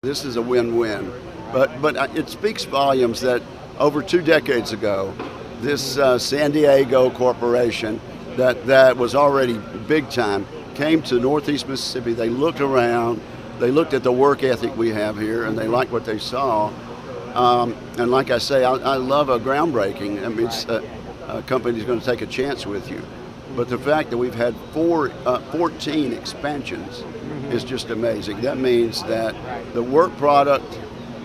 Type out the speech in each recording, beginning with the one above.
This is a win-win, but it speaks volumes that over 2 decades ago, this San Diego corporation that was already big time came to Northeast Mississippi. They looked around, they looked at the work ethic we have here, and they liked what they saw. And like I say, I love a groundbreaking. I mean, a company's going to take a chance with you. But the fact that we've had 14 expansions is just amazing. That means that the work product,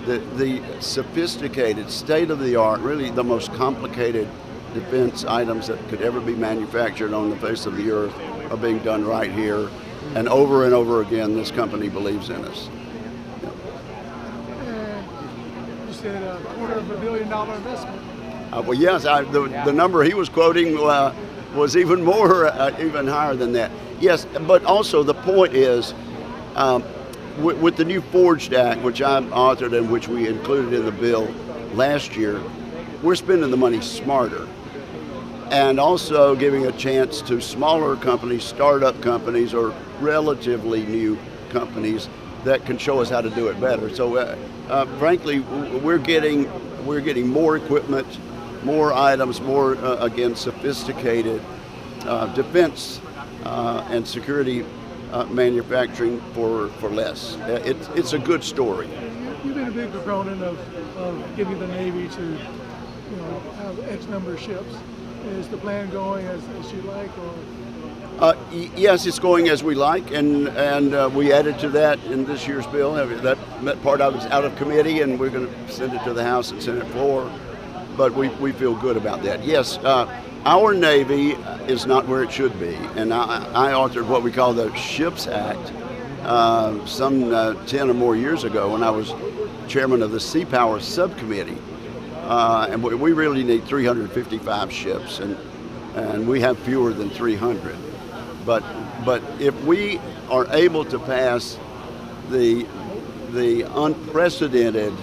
the sophisticated, state-of-the-art, really the most complicated defense items that could ever be manufactured on the face of the earth are being done right here. And over again, this company believes in us. And you said $250 million investment. Well, yes, the number he was quoting was even more, even higher than that. Yes, but also the point is, with the new Forged Act, which I authored and which we included in the bill last year, we're spending the money smarter, and also giving a chance to smaller companies, startup companies, or relatively new companies that can show us how to do it better. So, frankly, we're getting more equipment, more items, more again sophisticated defense and security manufacturing for less. It's a good story. You've been a big proponent of getting the Navy to have X number of ships. Is the plan going as you like, or? Yes, it's going as we like, and we added to that in this year's bill. That part of it's out of committee, and we're going to send it to the House and Senate floor. But we feel good about that. Yes, our Navy is not where it should be, and I authored what we call the Ships Act some 10 or more years ago when I was chairman of the Sea Power Subcommittee, and we really need 355 ships, and we have fewer than 300. But if we are able to pass the unprecedented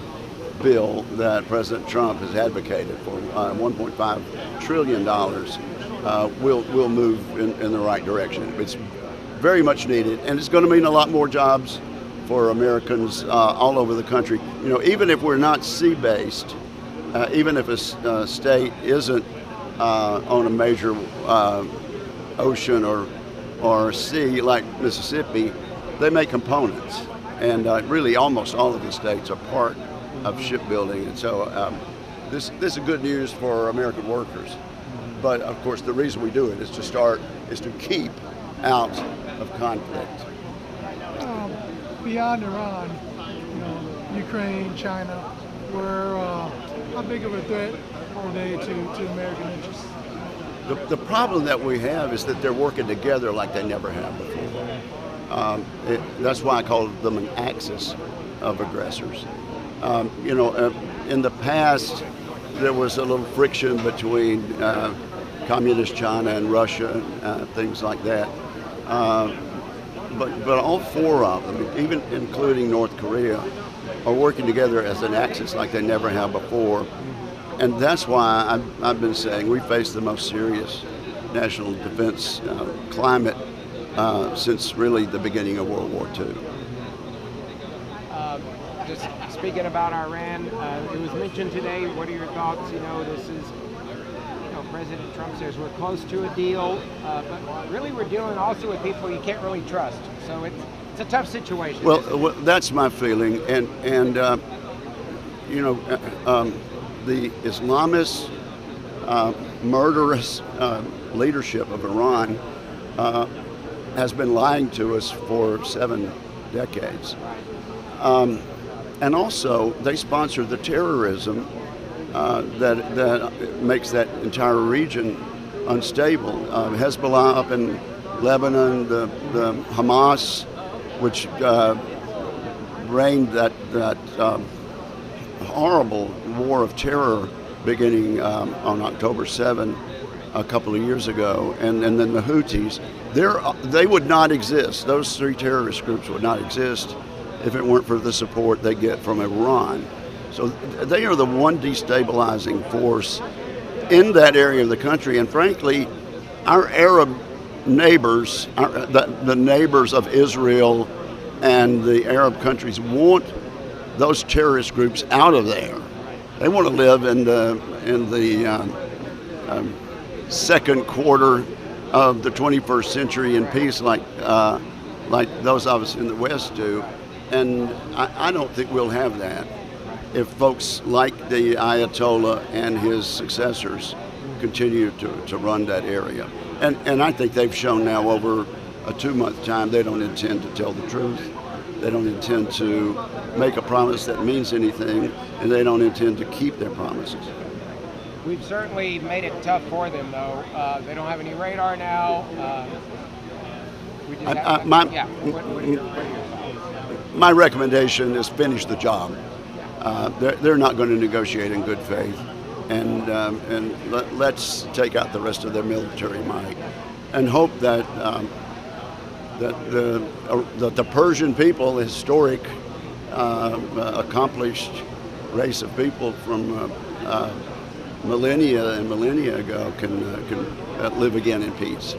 bill that President Trump has advocated for, $1.5 trillion, we'll move in the right direction. It's very much needed, and it's going to mean a lot more jobs for Americans all over the country. Even if we're not sea-based, even if a state isn't on a major ocean or sea like Mississippi, they make components, and really almost all of the states are part of shipbuilding, and so this is good news for American workers. But of course, the reason we do it is to keep out of conflict. Beyond Iran, Ukraine, China, how big of a threat are they to American interests? The problem that we have is that they're working together like they never have before. That's why I call them an axis of aggressors. In the past, there was a little friction between communist China and Russia, things like that. But all four of them, even including North Korea, are working together as an axis like they never have before. And that's why I've been saying we face the most serious national defense climate since really the beginning of World War II. Just speaking about Iran, it was mentioned today. What are your thoughts? This is, President Trump says we're close to a deal, but really we're dealing also with people you can't really trust. So it's a tough situation. Well, that's my feeling, and the Islamist, murderous leadership of Iran has been lying to us for 7 decades. And also, they sponsor the terrorism that makes that entire region unstable. Hezbollah up in Lebanon, the Hamas, which reigned that horrible war of terror beginning on October 7 a couple of years ago, and then the Houthis, they would not exist. Those 3 terrorist groups would not exist if it weren't for the support they get from Iran. So they are the one destabilizing force in that area of the country. And frankly, our Arab neighbors, the neighbors of Israel and the Arab countries want those terrorist groups out of there. They want to live in the second quarter of the 21st century in peace, like those of us in the West do. And I don't think we'll have that if folks like the Ayatollah and his successors continue to run that area. And I think they've shown now over a 2-month time they don't intend to tell the truth. They don't intend to make a promise that means anything, and they don't intend to keep their promises. We've certainly made it tough for them, though. They don't have any radar now. We just have my, yeah. What are your thoughts? My recommendation is finish the job. They're not going to negotiate in good faith, and let's take out the rest of their military might, and hope that the Persian people, a historic, accomplished race of people from millennia and millennia ago, can live again in peace.